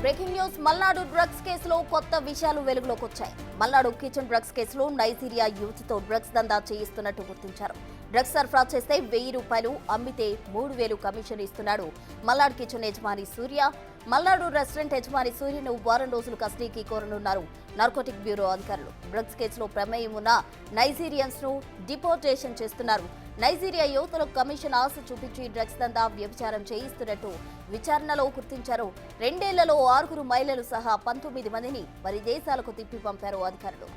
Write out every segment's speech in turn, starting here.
Breaking news Malnadu drugs కేసులో కొత్త విషయాలు వెలుగులోకి వచ్చాయి. మల్నాడు కిచెన్ డ్రగ్స్ కేసులో నైజీరియా యూత్ తో డ్రగ్స్ దందా చేయిస్తున్నట్టు గుర్తించారు. డ్రగ్స్ సరఫరా చేస్తే 1000 రూపాయలు, అమ్మితే 3000 కమిషన్ ఇస్తున్నాడు మల్నాడు కిచెన్ యజమాని సూర్య. మల్నాడు రెస్టారెంట్ యజమాని సూర్యను వారం రోజులు కస్టడీకి కోరనున్నారు నార్కోటిక్ బ్యూరో అధికారులు. డ్రగ్స్ కేసులో ప్రమేయం ఉన్న నైజీరియన్స్ ను డిపోర్టేషన్ చేస్తున్నారు. నైజీరియా యువతలకు కమిషన్ ఆశ చూపించి డ్రగ్స్ దందా వ్యభిచారం చేయిస్తున్నట్టు విచారణలో గుర్తించారు. 2 ఏళ్లలో 6 మహిళలు సహా 19 మందిని వారి దేశాలకు తిప్పి పంపారు అధికారులు.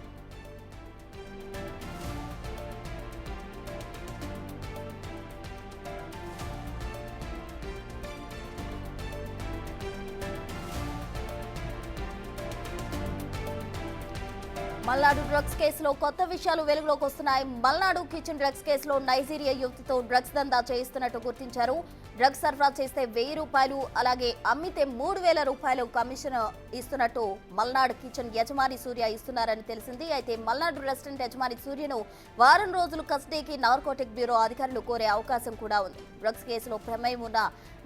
మల్నాడు డ్రగ్స్ కేసులో కొత్త విషయాలు వెలుగులోకి వస్తున్నాయి. మల్నాడు కిచెన్ డ్రగ్స్ కేసులో నైజీరియా యువతతో డ్రగ్స్ దందా చేయిస్తున్నట్టు గుర్తించారు. డ్రగ్స్ సరఫరా చేస్తే 1000 రూపాయలు, అలాగే అమ్మితే 3000 రూపాయలు కమిషన్ ఇస్తున్నట్టు మల్నాడు కిచెన్ యజమాని సూర్య ఇస్తున్నారని తెలిసింది. అయితే మల్నాడు రెస్టారెంట్ యజమాని సూర్యను వారం రోజులు కస్టడీకి నార్కోటిక్ బ్యూరో అధికారులు కోరే అవకాశం కూడా ఉంది. డ్రగ్స్ కేసులో ప్రమేయం ఉన్న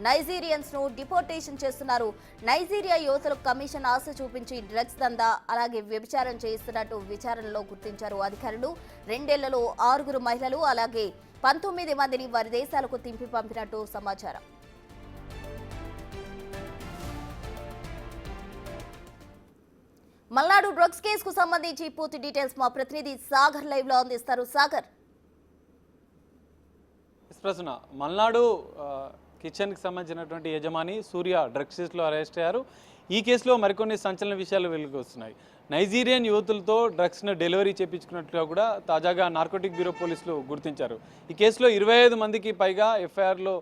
నైజీరియన్స్ ను డిపోర్టేషన్ చేస్తున్నారు. నైజీరియా యువతలకు కమిషన్ ఆశ చూపించి డ్రగ్స్ దందా అలాగే వ్యభిచారం చేయిస్తున్నట్టు విచారణలో గుర్తించారు అధికారులు. 2 ఏళ్లలో 6 మహిళలు అలాగే 19 మందిని వారి దేశాలకు తింపి పంపినట్టు సమాచారం. మల్నాడు డ్రగ్స్ కేసుకు సంబంధించి పూర్తి డీటెయిల్స్ మా ప్రతినిధి సాగర్ లైవ్ లో అందిస్తారు. సాగర్, మల్నాడు కిచెన్ కి సంబంధించినటువంటి యజమాని సూర్య డ్రగ్స్ కేసులో అరెస్ట్ అయ్యారు. ఈ కేసులో మరికొన్ని సంచలన విషయాలు వెలుగుకు వస్తున్నాయి. నైజీరియన్ యువతులతో డ్రగ్స్ను డెలివరీ చేయించుకున్నట్లుగా కూడా తాజాగా నార్కోటిక్ బ్యూరో పోలీసులు గుర్తించారు. ఈ కేసులో 25 మందికి పైగా ఎఫ్ఐఆర్లో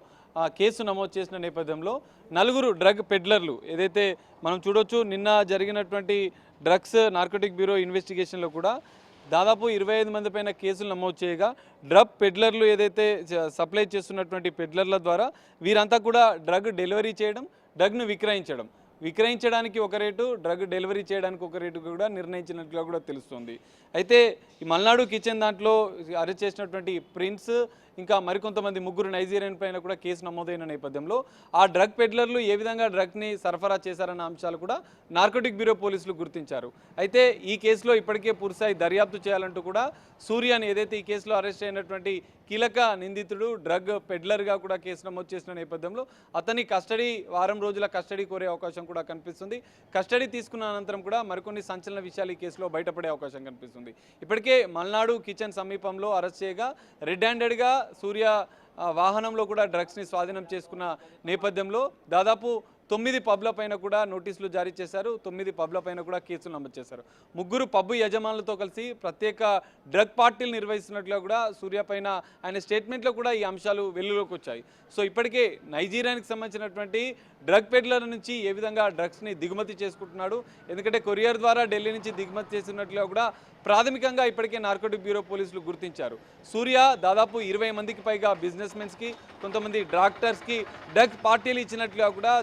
కేసు నమోదు చేసిన నేపథ్యంలో 4 డ్రగ్ పెడ్లర్లు ఏదైతే మనం చూడొచ్చు, నిన్న జరిగినటువంటి డ్రగ్స్ నార్కోటిక్ బ్యూరో ఇన్వెస్టిగేషన్లో కూడా దాదాపు 25 మంది పైన కేసులు నమోదు చేయగా డ్రగ్ పెడ్లర్లు ఏదైతే సప్లై చేస్తున్నటువంటి పెడ్లర్ల ద్వారా వీరంతా కూడా డ్రగ్ డెలివరీ చేయడం, డ్రగ్ను విక్రయించడానికి ఒక రేటు, డ్రగ్ డెలివరీ చేయడానికి ఒక రేటు కూడా నిర్ణయించినట్లుగా కూడా తెలుస్తుంది. అయితే ఈ మల్నాడు కిచెన్ దాంట్లో అరెస్ట్ చేసినటువంటి ప్రిన్స్ ఇంకా మరికొంతమంది 3 నైజీరియన్ పైన కూడా కేసు నమోదైన నేపథ్యంలో ఆ డ్రగ్ పెడ్లర్లు ఏ విధంగా డ్రగ్ని సరఫరా చేశారన్న అంశాలు కూడా నార్కోటిక్ బ్యూరో పోలీసులు గుర్తించారు. అయితే ఈ కేసులో ఇప్పటికే పూర్తిస్థాయి దర్యాప్తు చేయాలంటూ కూడా సూర్యని ఏదైతే ఈ కేసులో అరెస్ట్ అయినటువంటి కీలక నిందితుడు డ్రగ్ పెడ్లర్గా కూడా కేసు నమోదు చేసిన నేపథ్యంలో అతని వారం రోజుల కస్టడీ కోరే అవకాశం కూడా కనిపిస్తుంది. కస్టడీ తీసుకున్న అనంతరం కూడా మరికొన్ని సంచలన విషయాలు ఈ కేసులో బయటపడే అవకాశం కనిపిస్తుంది. ఇప్పటికే మల్నాడు కిచెన్ సమీపంలో అరెస్ట్ చేయగా రెడ్ హ్యాండెడ్గా సూర్య వాహనంలో కూడా డ్రగ్స్ని స్వాధీనం చేసుకున్న నేపథ్యంలో దాదాపు 9 పబ్ల పైన కూడా నోటీసులు జారీ చేశారు. 9 పబ్ల పైన కూడా కేసులు నమోదు చేశారు. 3 పబ్ యజమానులతో కలిసి ప్రత్యేక డ్రగ్ పార్టీలు నిర్వహిస్తున్నట్లుగా కూడా సూర్య పైన ఆయన స్టేట్మెంట్లో కూడా ఈ అంశాలు వెలుగులోకి వచ్చాయి. సో ఇప్పటికే నైజీరియానికి సంబంధించినటువంటి డ్రగ్ పెడ్లర్ నుంచి ఏ విధంగా డ్రగ్స్ని దిగుమతి చేసుకుంటున్నాడు, ఎందుకంటే కొరియర్ ద్వారా ఢిల్లీ నుంచి దిగుమతి చేస్తున్నట్లుగా కూడా ప్రాథమికంగా ఇప్పటికే నార్కోటిక్ బ్యూరో పోలీసులు గుర్తించారు. సూర్య దాదాపు 20 మందికి పైగా బిజినెస్ మెన్స్కి, కొంతమంది డాక్టర్స్కి డ్రగ్ పార్టీలు ఇచ్చినట్లుగా కూడా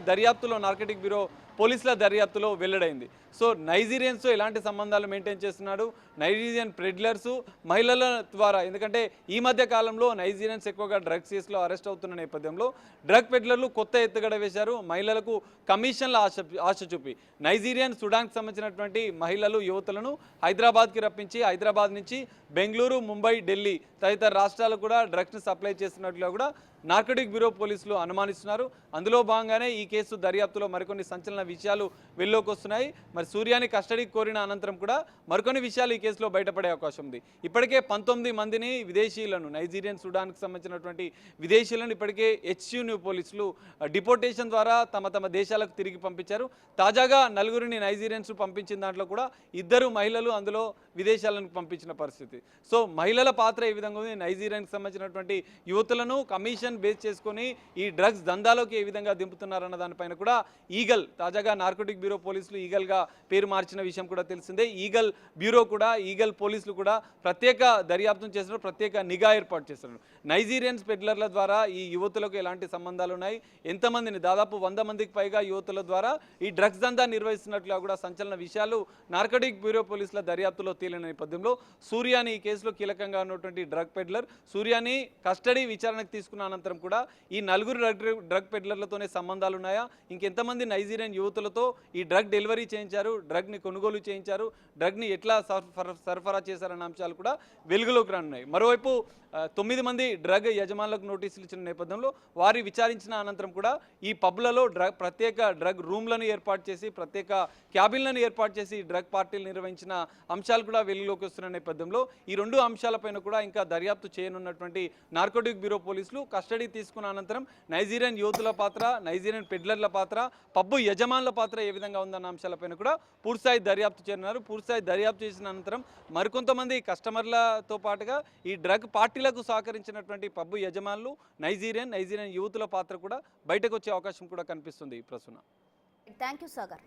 నార్కోటిక్ బ్యూరో పోలీసుల దర్యాప్తులో వెల్లడైంది. సో నైజీరియన్స్తో ఎలాంటి సంబంధాలు మెయింటైన్ చేస్తున్నాడు, నైజీరియన్ పెడ్లర్స్ మహిళల ద్వారా, ఎందుకంటే ఈ మధ్య కాలంలో నైజీరియన్స్ ఎక్కువగా డ్రగ్స్ కేసులో అరెస్ట్ అవుతున్న నేపథ్యంలో డ్రగ్ పెడ్లర్లు కొత్త ఎత్తుగడ వేశారు. మహిళలకు కమిషన్ల ఆశ చూపి నైజీరియన్ సుడాన్కి సంబంధించినటువంటి మహిళలు యువతులను హైదరాబాద్కి రప్పించి హైదరాబాద్ నుంచి బెంగళూరు, ముంబై, ఢిల్లీ తదితర రాష్ట్రాలకు కూడా డ్రగ్స్ని సప్లై చేస్తున్నట్లుగా కూడా నార్కోటిక్ బ్యూరో పోలీసులు అనుమానిస్తున్నారు. అందులో భాగంగానే ఈ కేసు దర్యాప్తులో మరికొన్ని సంచలన విషయాలు వెల్లోకి వస్తున్నాయి. మరి సూర్యాని కస్టడీకి కోరిన అనంతరం కూడా మరికొన్ని విషయాలు ఈ కేసులో బయటపడే అవకాశం ఉంది. ఇప్పటికే 19 మందిని విదేశీయులను, నైజీరియన్ సుడాన్కి సంబంధించినటువంటి విదేశీయులను ఇప్పటికే హెచ్యూ పోలీసులు డిపోర్టేషన్ ద్వారా తమ దేశాలకు తిరిగి పంపించారు. తాజాగా 4 నైజీరియన్స్ పంపించిన దాంట్లో కూడా 2 మహిళలు అందులో విదేశాలకు పంపించిన పరిస్థితి. సో మహిళల పాత్ర ఏ విధంగా ఉంది, నైజీరియాకి సంబంధించినటువంటి యువతులను కమిషన్ బేస్ చేసుకొని ఈ డ్రగ్స్ దందాలోకి ఏ విధంగా దింపుతున్నారన్న దానిపైన కూడా ఈగల్, తాజాగా నార్కోటిక్ బ్యూరో పోలీసులు ఈగల్గా పేరు మార్చిన విషయం కూడా తెలిసిందే. ఈగల్ పోలీసులు కూడా ప్రత్యేక దర్యాప్తు చేస్తున్నారు, ప్రత్యేక నిఘా ఏర్పాటు చేస్తున్నారు. నైజీరియన్స్ పెడ్లర్ల ద్వారా ఈ యువతులకు ఎలాంటి సంబంధాలు ఉన్నాయి, ఎంతమందిని, దాదాపు 100 మందికి పైగా యువతుల ద్వారా ఈ డ్రగ్స్ దందా నిర్వహిస్తున్నట్లుగా కూడా సంచలన విషయాలు నార్కోటిక్ బ్యూరో పోలీసుల దర్యాప్తులో తేలిన నేపథ్యంలో సూర్యాని ఈ కేసులో కీలకంగా ఉన్నటువంటి డ్రగ్ పెడ్లర్ సూర్యాని కస్టడీ విచారణకు తీసుకున్న అనంతరం కూడా ఈ 4 డ్రగ్ పెడ్లర్లతోనే సంబంధాలు ఉన్నాయా, ఇంకెంతమంది నైజీరియన్ యువతులతో ఈ డ్రగ్ డెలివరీ చేయించారు, డ్రగ్ని కొనుగోలు చేయించారు, డ్రగ్ని ఎట్లా సరఫరా చేశారన్న అంశాలు కూడా వెలుగులోకి రానున్నాయి. మరోవైపు 9 మంది డ్రగ్ యజమానులకు నోటీసులు ఇచ్చిన నేపథ్యంలో వారి విచారించిన అనంతరం కూడా ఈ పబ్లలో ప్రత్యేక డ్రగ్ రూమ్లను ఏర్పాటు చేసి, ప్రత్యేక క్యాబిన్లను ఏర్పాటు చేసి డ్రగ్ పార్టీలు నిర్వహించిన అంశాలు కూడా వెలుగులోకి వస్తున్న నేపథ్యంలో ఈ 2 అంశాలపైన కూడా ఇంకా దర్యాప్తు చేయనున్నటువంటి నార్కోటిక్ బ్యూరో పోలీసులు కస్టడీ తీసుకున్న అనంతరం నైజీరియన్ యువతుల పాత్ర, నైజీరియన్ పెడ్లర్ల పాత్ర, పబ్బు యజమానుల పాత్ర ఏ విధంగా ఉందన్న అంశాలపైన కూడా పూర్తిస్థాయి దర్యాప్తు చేయనున్నారు. పూర్తిస్థాయి దర్యాప్తు చేసిన అనంతరం మరికొంతమంది కస్టమర్లతో పాటుగా ఈ డ్రగ్ పార్టీలకు సహకరించినటువంటి పబ్బు యజమానులు, నైజీరియన్ యువతుల పాత్ర కూడా బయటకు వచ్చే అవకాశం కూడా కనిపిస్తుంది. Prasuna, thank you Sagar.